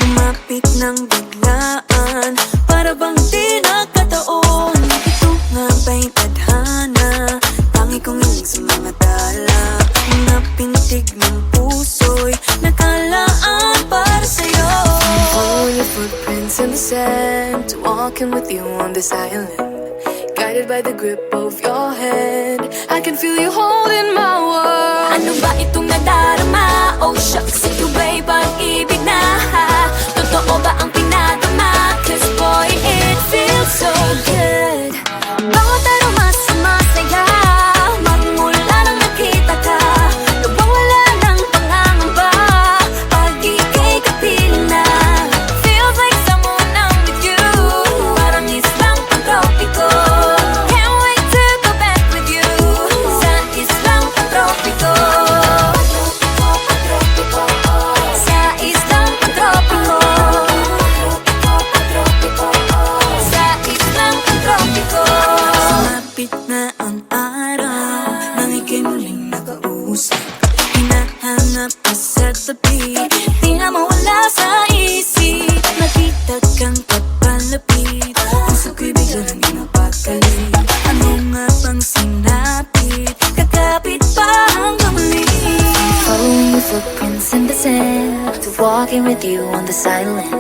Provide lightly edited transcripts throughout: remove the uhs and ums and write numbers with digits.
Lumapit ng biglaan, para bang di nakataon. Ito nga ba'y tadhana? Tangi kong iling sa mga tala. Mga pintig ng puso'y nakalaan para sa'yo. Following your footprints in the sand, walking with you on this island, guided by the grip of your hand. I can feel you holding my world. Ano ba itong nadarama? Oh shucks, ito ba'y pag-ibig na? Totoo ba ang pinadama? Cause boy, it feels so good. Bawat aroma sumasaya, magmula nang nakita ka. Nawawala ng pangangamba, pag ika'y kapiling na. Feels like someone I'm with you, parang islang pantropiko. Can't wait to go back with you, sa islang pantropiko. Sa islang pantropiko. Sa islang pantropiko. Sumapit na ang araw, nang ika'y muling nakausap. Hinahanap ka sa tabi, di na mawala sa isip. Nakita kang papalapit, puso ko'y bigla nang pinapakali. Ano nga bang sinapit, kakapit pa hanggang muli. Following your footprints in the sand, walking with you on this island,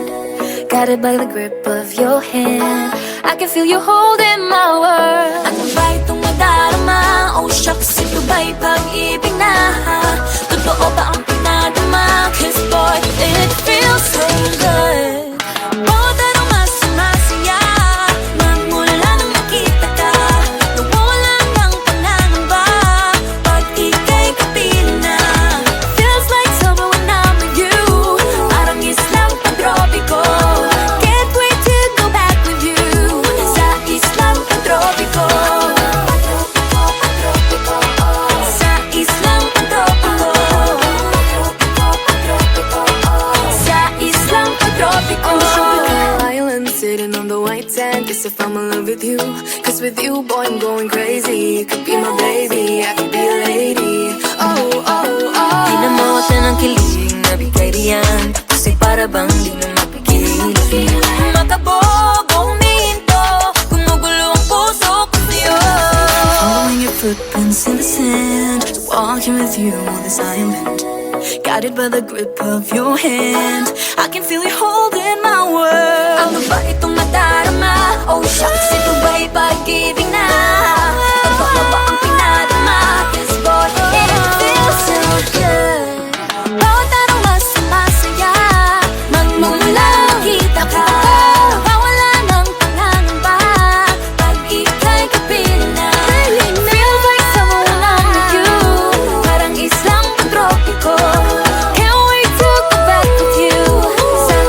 guided by the grip of your hand. I can feel you holding my world. Ano ba itong nadarama? Oh shucks, ito ba'y pag-ibig na? Totoo ba ang pinadama? Cause boy, it feels so good. Bawat aroma sumasaya, magmula nang nakita ka. Nawawala ng pangangamba, pag ika'y kapiling na. Feels like summer when I'm with you, parang islang pantropiko. Can't wait to go back with you, sa islang pantropiko. Sa islang pantropiko. Sa islang pantropiko. On the tropical island, sitting on the white sand. Guess if I'm in love with you, cause with you, boy, I'm going crazy. You could be my baby, I could be a lady. Oh, oh, oh. Pinamawat na ng kilig, nabigay riyan. Kasi para bang di na mapigilan. Makabog o huminto, gumugulo ang puso ko sa'yo. Following your footprints in the sand, walking with you on this island, guided by the grip of your hand. I can feel you holding my world. Ano ba itong nadarama? Oh shucks, ito ba'y pag-ibig na? Totoo ba ang pinadama? Cause boy, it feels so good. Bawat aroma sumasaya, magmula nakita ka. Nawawala ng pangangamba, pag ika'y kapiling na. Feels like summer when I'm with you, parang islang pantropiko. Can't wait to go back with you, sa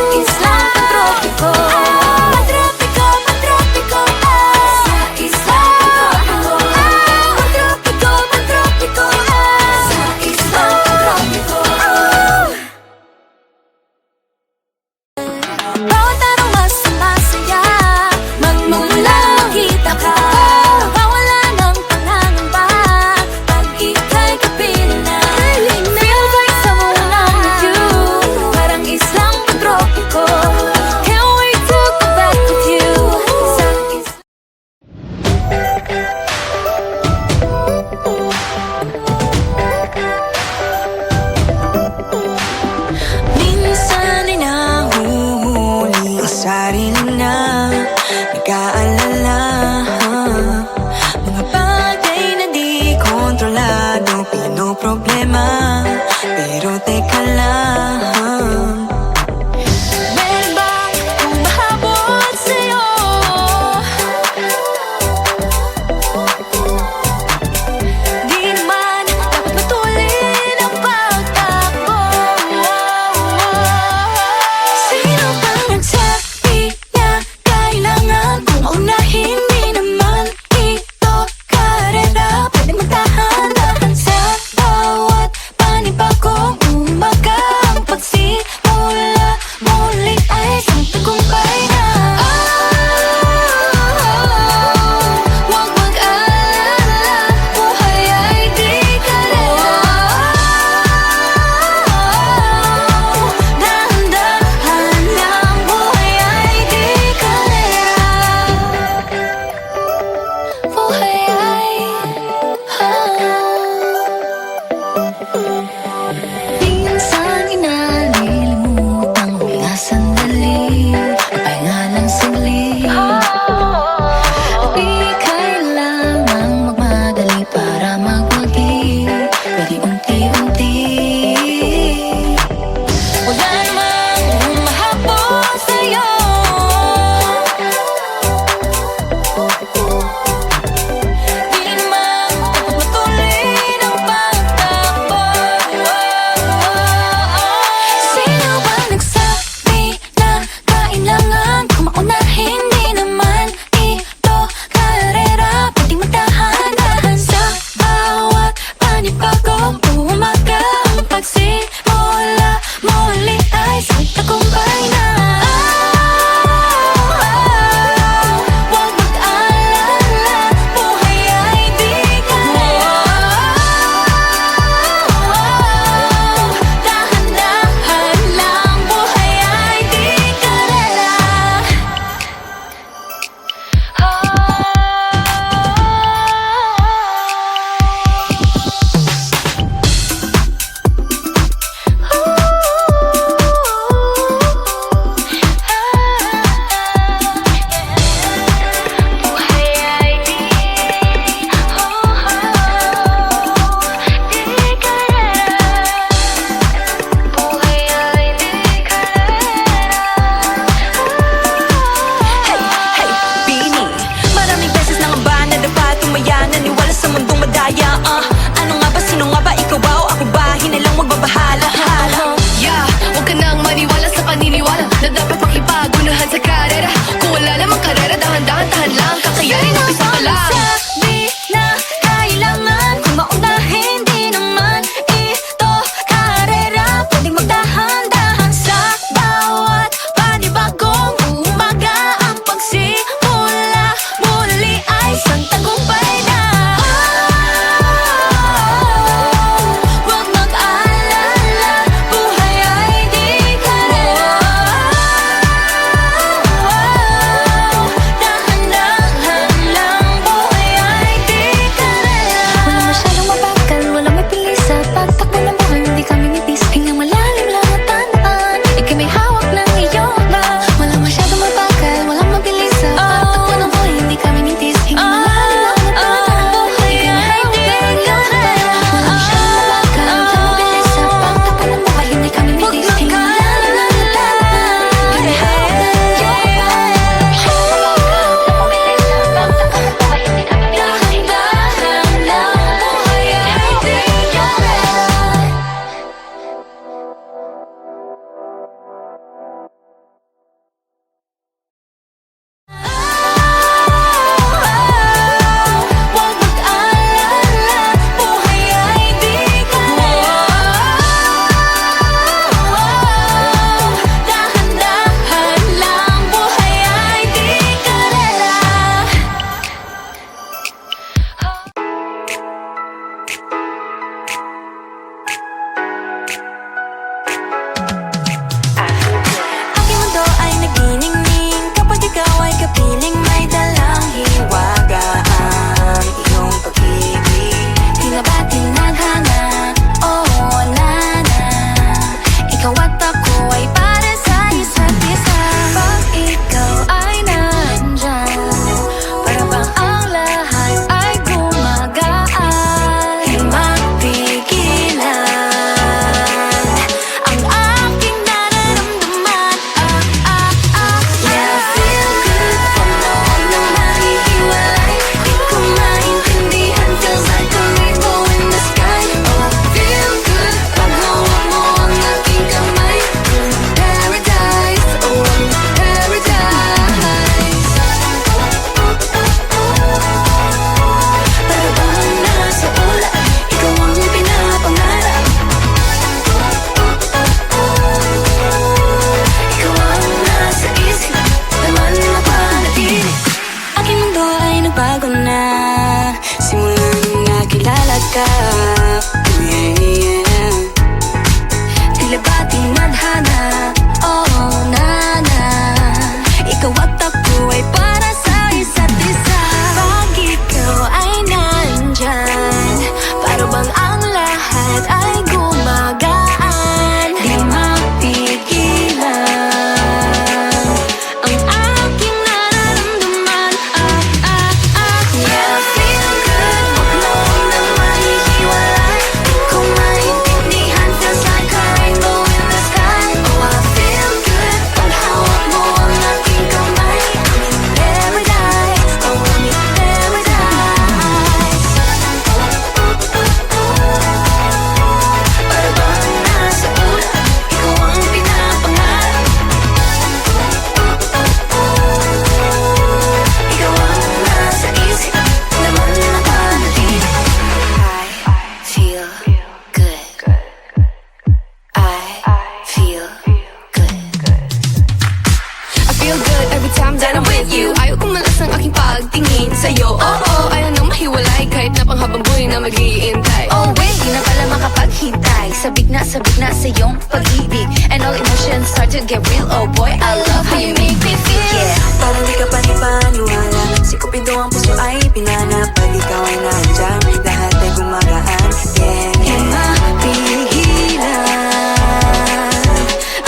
every time that I'm with you. Ayaw kong malas ng aking pagtingin sa'yo. Oo, ayaw nang mahiwalay kahit na panghabang buhay na mag-iintay. Oh wait, di na pala makapaghintay. Sabik na sa iyong pag-ibig. And all emotions start to get real. Oh boy, I love how you make me feel. Yeah. Parang di ka panipaniwala. Si Cupido ang puso ay pinanap. Pag ikaw ay nandyan, lahat ay gumagaan. Yeah, yeah. Mapigilan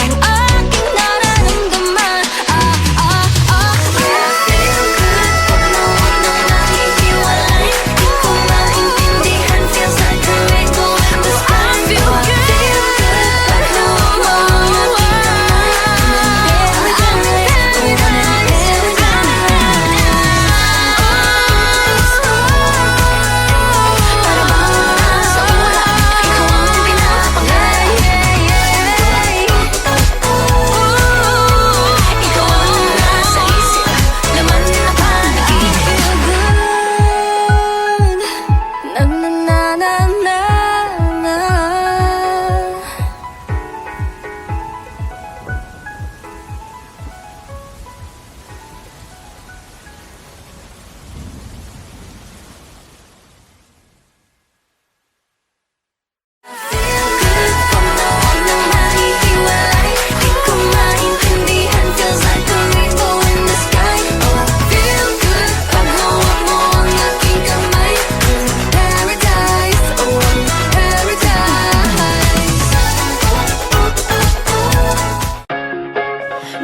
ang aking nararamdaman. Yeah, feel good pag nawag nang nahihiwalay. Di ko maintindihan, feels like a rainbow in the sky. Feel good pag nawag nang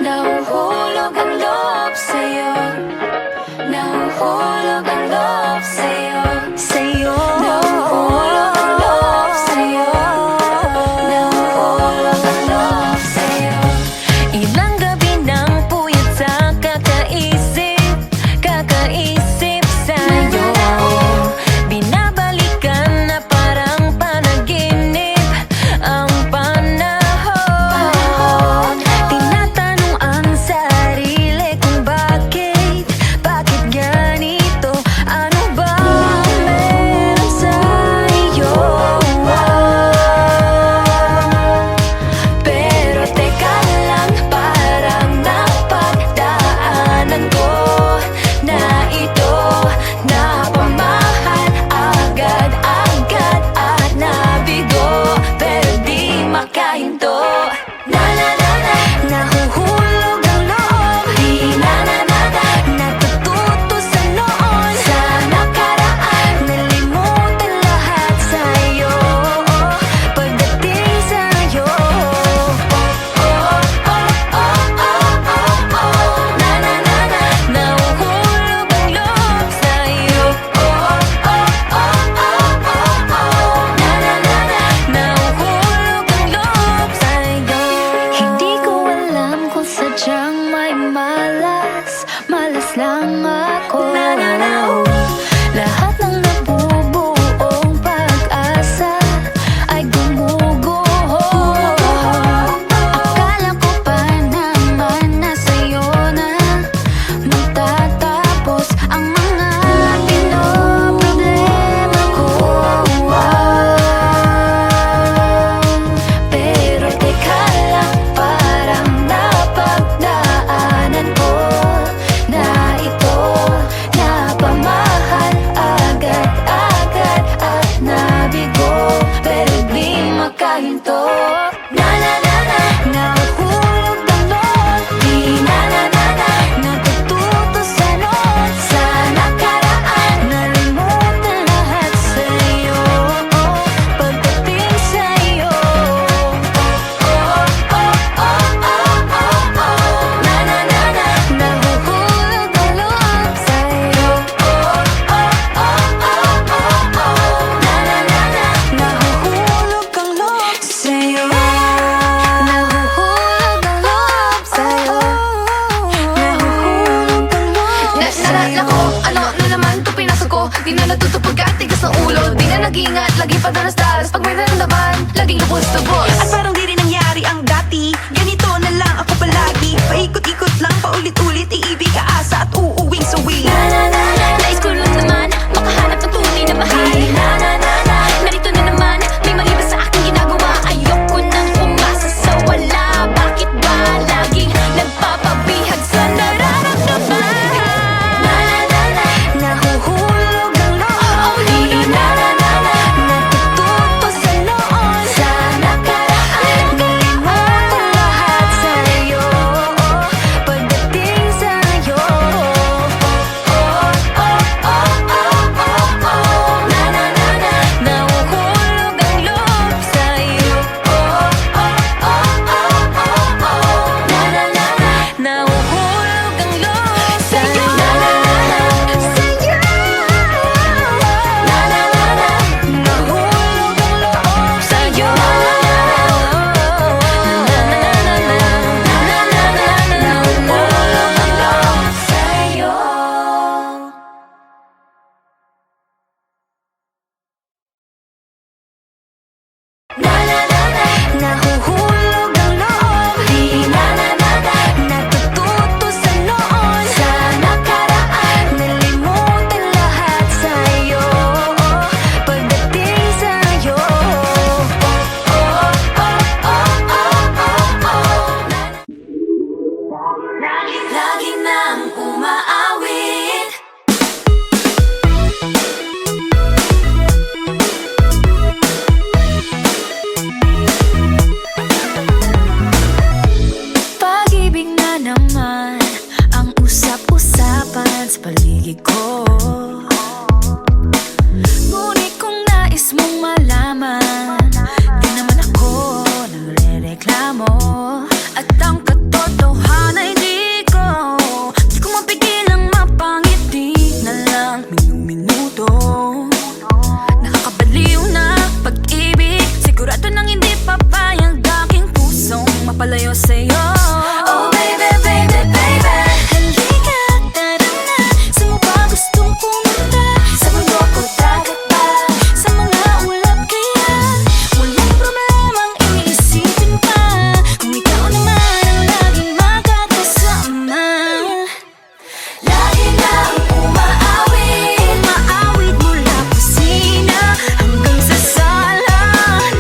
nahuhulog ang loob sa'yo. Nahuhulog ang loob sa'yo. Nahuhulog ang loob sa'yo. Nahuhulog ang loob sa'yo. Ilang gabi ng puyat sa kakaisip sa'yo. Binabalikan na parang panaginip ang panahon. Tinatanong ang sarili kung bakit ganito? Ano ba ang meron sa'yo? Pero teka lang, parang napagdaanan ko na ito. Napamahal agad-agad at nabigo, pero di makahinto. Nahuhulog ang loob. Natututo sa noon, sa nakaraan. Nalimutan lahat sa'yo, pagdating sa'yo. Nahuhulog ang loob sa'yo. Nahuhulog ang loob sa'yo. Hindi ko alam kung sadyang may malas lang ako. Lahat ng nabubuong pag-asa ay gumuguho. Akala ko pa naman na sa'yo na magtatapos ang mga pinoproblema ko. Pero teka lang, parang napagdaanan ko na ito. Napamahal agad-agad at nabigo, pero di makahinto. Nahuhulog ang loob. Natututo sa noon, sa nakaraan. Nalimutan lahat sa'yo, pagdating sa'yo. Nahuhulog ang loob sa'yo. Nahuhulog ang loob sa'yo. Nahuhulog ang loob sa'yo. Nahuhulog ang loob Naalala ko, ano na naman to pinasok ko. Di na natutupag at tigas ng ulo. Di na nag-iingat, lagi pa daras-daras. Pag may naramdaman, laging lubos-tubos. At parang di rin nangyari ang dati. Ganito na lang ako palagi. Paikot-ikot lang, paulit-ulit. Iibig, aasa at uuwing sawi. Nais ko lang naman makahanap ng tunay na mahal. Narito na naman, may mali ba sa aking ginagawa? Ayoko nang umasa sa wala. Bakit ba laging nagpapabihag sa naran? umaawit. Pag-ibig na naman ang usap-usapan sa paligid ko. Ngunit kung nais mong malaman, di naman ako nagre-reklamo. At ang katotohanan ay di ko mapigilang mapangiti na lang minuto. Nakakabaliw na pag-ibig, sigurado nang hindi papayag aking pusong mapalayo sa'yo. Oh baby, baby, baby, Halika, tara na. Saan mo ba gustong pumunta? sa mundo ko dagat ba? Sa mga ulap kaya walang problemang iniisipin pa. Kung ikaw naman ang laging makakasama. Lagi lang umaawit. Umaawit mula kusina hanggang sa sala.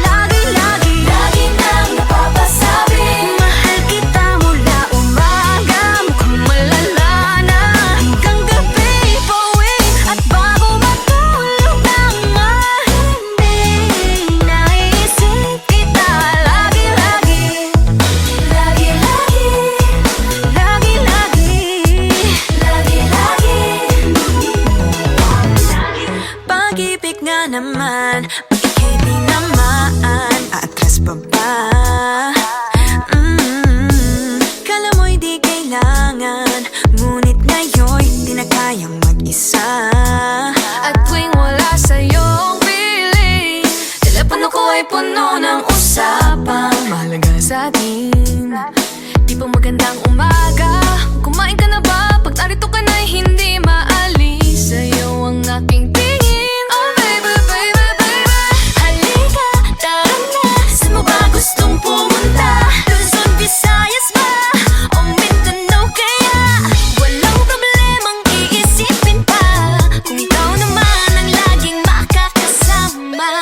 Lagi-lagi Lagi nang napapasabi, mahal kita mula umaga, mukhang malala na hanggang gabi. Pauwi at bago matulog nang mahimbing, naisip kita lagi-lagi. lagi-lagi, Lagi-lagi, pag-ibig nga naman, ika'y di naman aatras pa ba? Kala mo'y di kailangan, ngunit ngayon'y di na kayang mag-isa. At tuwing wala sa'yong piling, telepono ko ay puno ng usapang mahalaga sa atin. Di ba magandang umaga? Kumain ka na ba? Pag narito ka na'y hindi maalis sa'yo ang aking tingin. Oh baby, baby, baby, halika, tara na. Saan mo ba gustong pumunta? Luzon, Visayas ba? O Mindanao kaya? Walang problemang iisipin pa kung ikaw naman ang laging makakasama.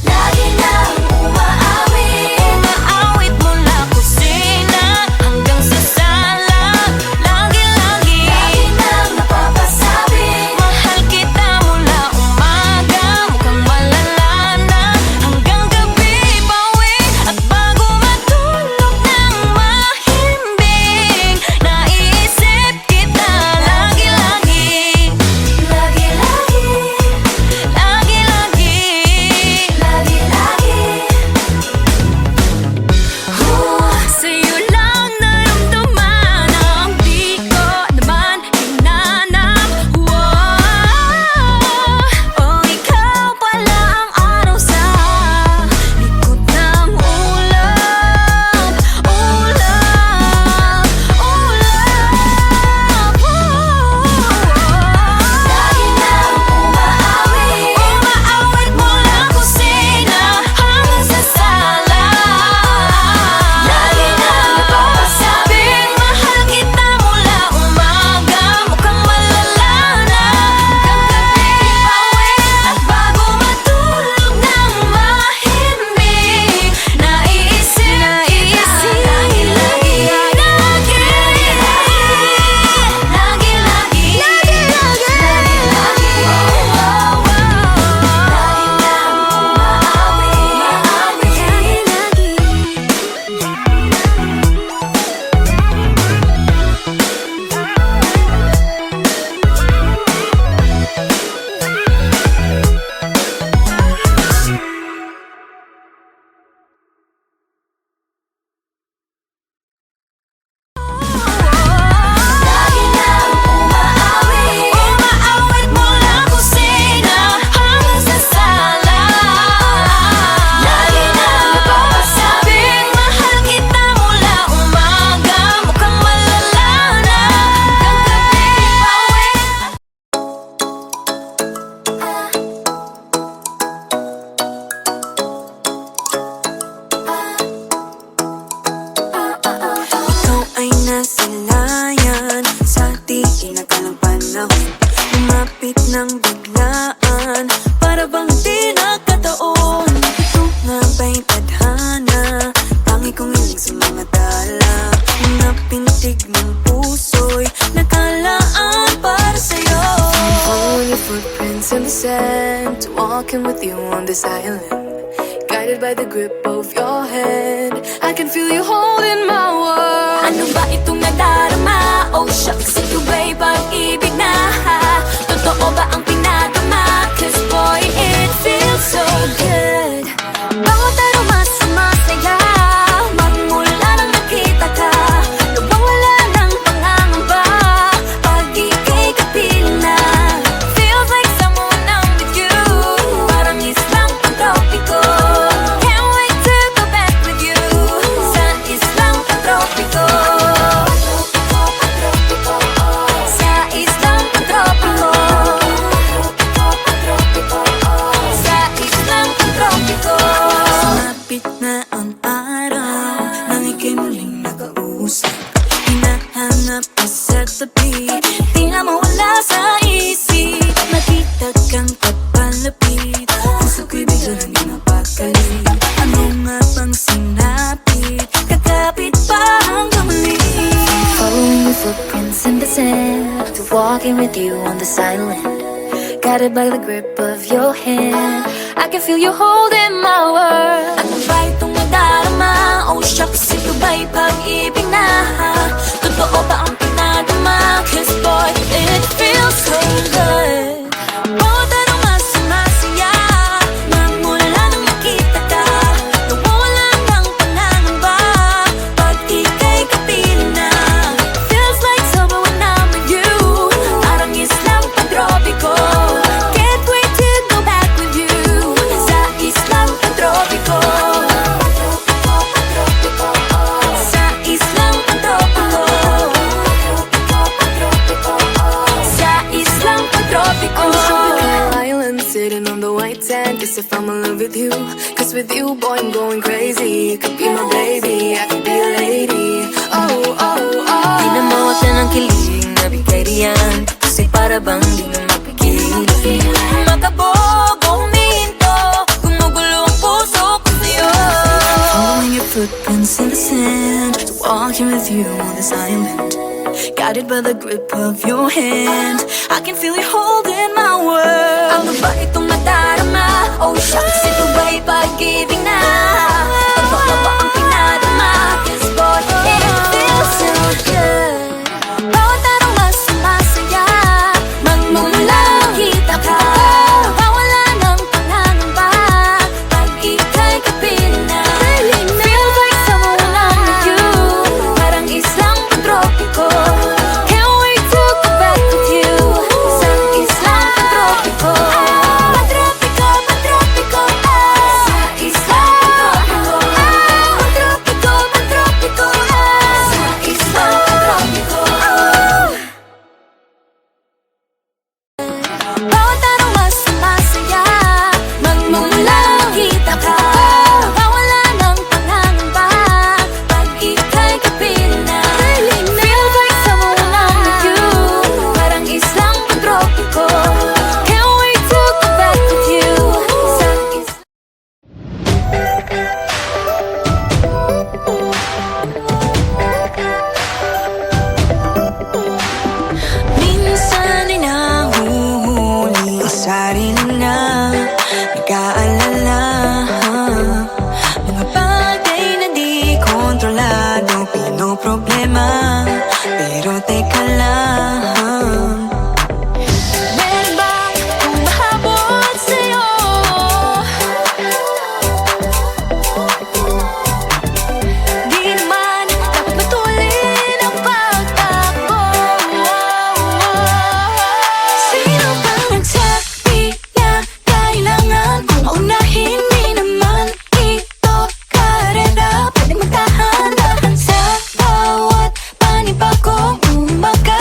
lagi nang umaawit. Umaawit mula kusina hanggang sa sala. Lagi-lagi walking with you on this island, guided by the grip of your hand. I can feel you holding my world. Ano ba itong nadarama? Oh shucks, ito ba'y pag-ibig na? Totoo ba ang pinagama? Cause boy, it feels so good. Bawat aroma sumasaya, magmula nang nakita ka. Nawawala ng pangangamba, pag ika'y kapiling na. Feels like someone I'm with you, parang islang pang-tropiko. Can't wait to go back with you, sa islang pang-tropiko. Sa islang pang-tropiko. Sa islang pang-tropiko. Sumapit na ang araw nang ika'y muling nakausap. Hinahanap ka sa tabi, di na mawala sa isip. Nakita kang kapalapit, puso ko'y bigla nang di mapakali. Ano nga bang sinapit, kakapit pa hanggang muli. Following your footprints in the sand, to walking with you on this island, guided by the grip of your hand. I can feel you holding my world. Ano ba itong nadarama? Oh shucks, ito ba'y pag-ibig na? Totoo ba ang pinadama? Cause boy, it feels so good. Bawat aroma sumasaya, magmula nang nakita ka. Nawawala ng pangangamba, pag ika'y kapiling na. Feels like summer when I'm with you, parang islang pang-tropiko. Can't wait to go back with you, sa islang pang-tropiko. Sa islang pang-tropiko. Sa islang pang-tropiko. Island sitting on the white sand. Guess if I'm in love with you, cause with you, boy, I'm going crazy. You could be my baby, I could be a lady. Oh, oh, oh. Di na mawala ng kilig na bigay riyan, kasi para bang di na mapigil. Makabog o huminto, gumugulo ang puso ko sa'yo. Following your footprints in the sand, walking with you on this island, guided by the grip of your hand. I can feel you holding my world. Ano ba itong nadarama? Oh shucks, ito ba'y pag-ibig na? Totoo ba ang pinadama? Cause boy, it feels so good. Bawat aroma sumasaya, magmula nakita ka. Nawawala ng pangangamba, pag ika'y kapiling na. Feels like summer when I'm with you, parang islang pang-tropiko. Can't wait to go back with you, sa islang pang-tropiko. Pang-tropiko, pang-tropiko, sa islang pang-tropiko. Pang-tropiko, pang-tropiko, sa islang pang-tropiko. Bawat aroma sumasaya, magmula nakita ka. Nawawala ng pangangamba, pag ika'y kapiling na. Feels like summer when I'm with you, parang islang pang-tropiko. Can't wait to go back with you, sa islang minsan ay nahuhuli ang sarili na nag-aalala. Mga bagay na di kontrolado, pinoproblema, pero teka lang. Meron bang humahabol sa'yo? Di naman dapat matulin ang pagtakbo. Sino bang nagsabi na kailangan kong maunahin? Di naman ito karera, pwede magtahan-tahan sa bawat panibagong umaga.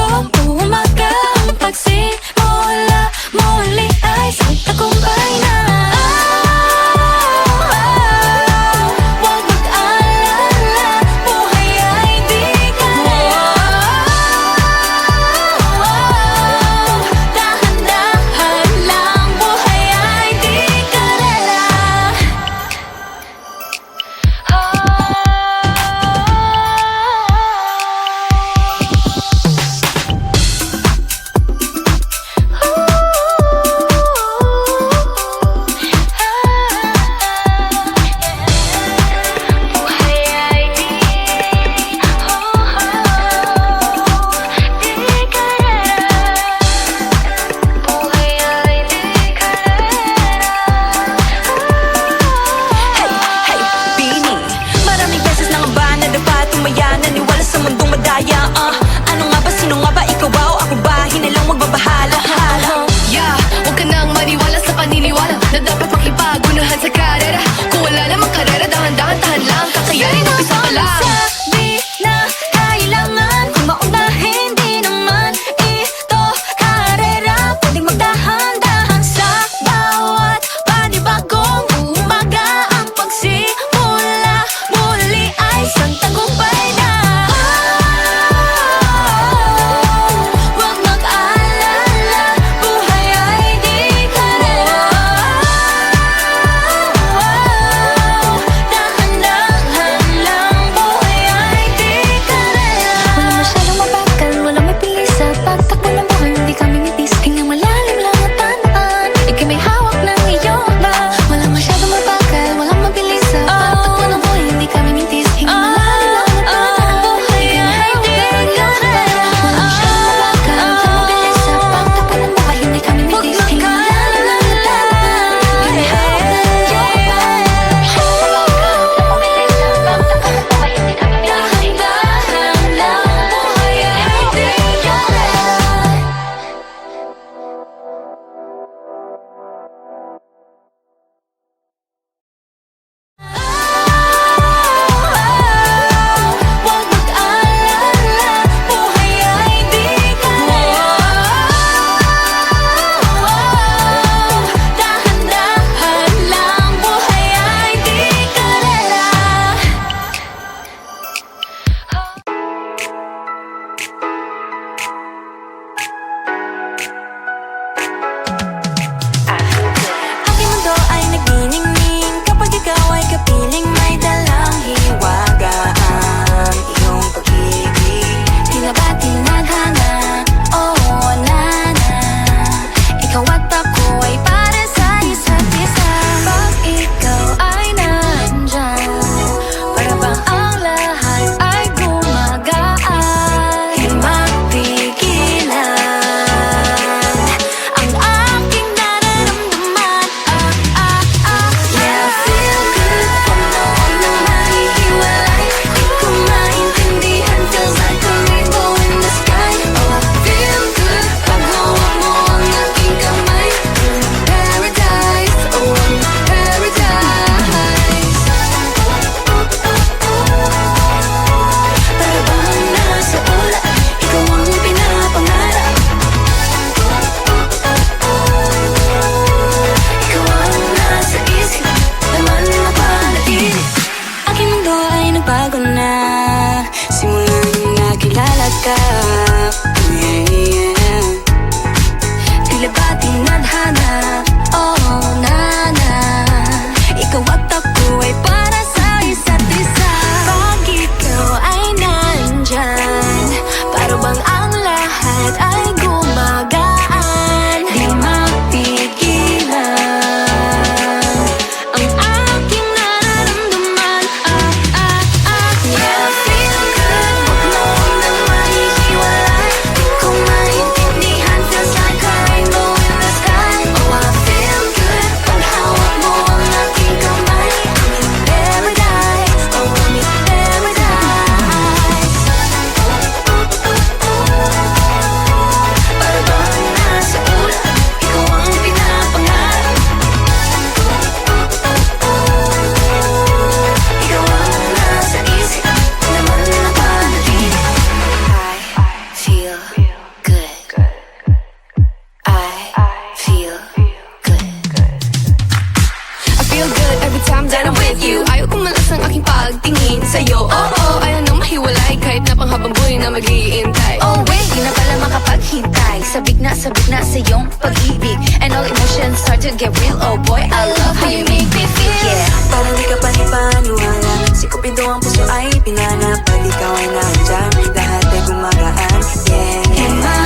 bagong umaga. Ang pagsimula muli ay isang tagumpay na. Huwag mag-alala, buhay ay di karera. Dahan-dahan lang, buhay ay di karera. Buhay ay di karera. Buhay ay di karera. Hey, hey, Bini, maraming beses na nga ba nadapa, tumaya, naniwala sa mundong madaya. Ano nga ba, sino nga ba, ikaw ba o ako ba? Hinalang magbabahala. Yeah, huwag ka nang maniwala sa paniniwala na dapat makipagunahan sa karera. Kung wala namang karera, dahan-dahan, tahan lang, kakayanin, umpisa pa lang. Sabi na kailangan kung maunahin, di naman ito karera. Pwedeng magdahan-dahan sa bawat panibagong umaga. Ang pagsimula muli ay isang tagumpay na. Huwag mag-alala, buhay ay di karera. Dahan-dahan lang, buhay ay di karera. Walang masyadong mabagal, walang may bilis sa pagtakbo ng buhay, hindi kami nitis. Hingang malalim lang at tandaan, ika'y may hawak ng iyong ba. Walang masyadong mabagal, walang mabilis sa pagtakbo ng buhay, hindi kami nitis. Hingang malalim lang at tandaan, ika'y may hawak ng iyong ba. Walang masyadong mabagal, walang mabilis sa pagtakbo ng buhay, hindi kami nitis. Hingang malalim lang at tandaan, ika'y may hawak ng iyong ba. Dahan-dahan lang, buhay ay di karera. na mag-iintay. Oh wait, di na pala makapaghintay. Sabik na sa iyong pag-ibig, and all emotions start to get real. Oh boy, I love how you make me feel. Yeah. Parang di ka panipaniwala, si Cupido ang puso ay pinanap. Pag ikaw ay nandyan, lahat ay gumagaan. Yeah, In my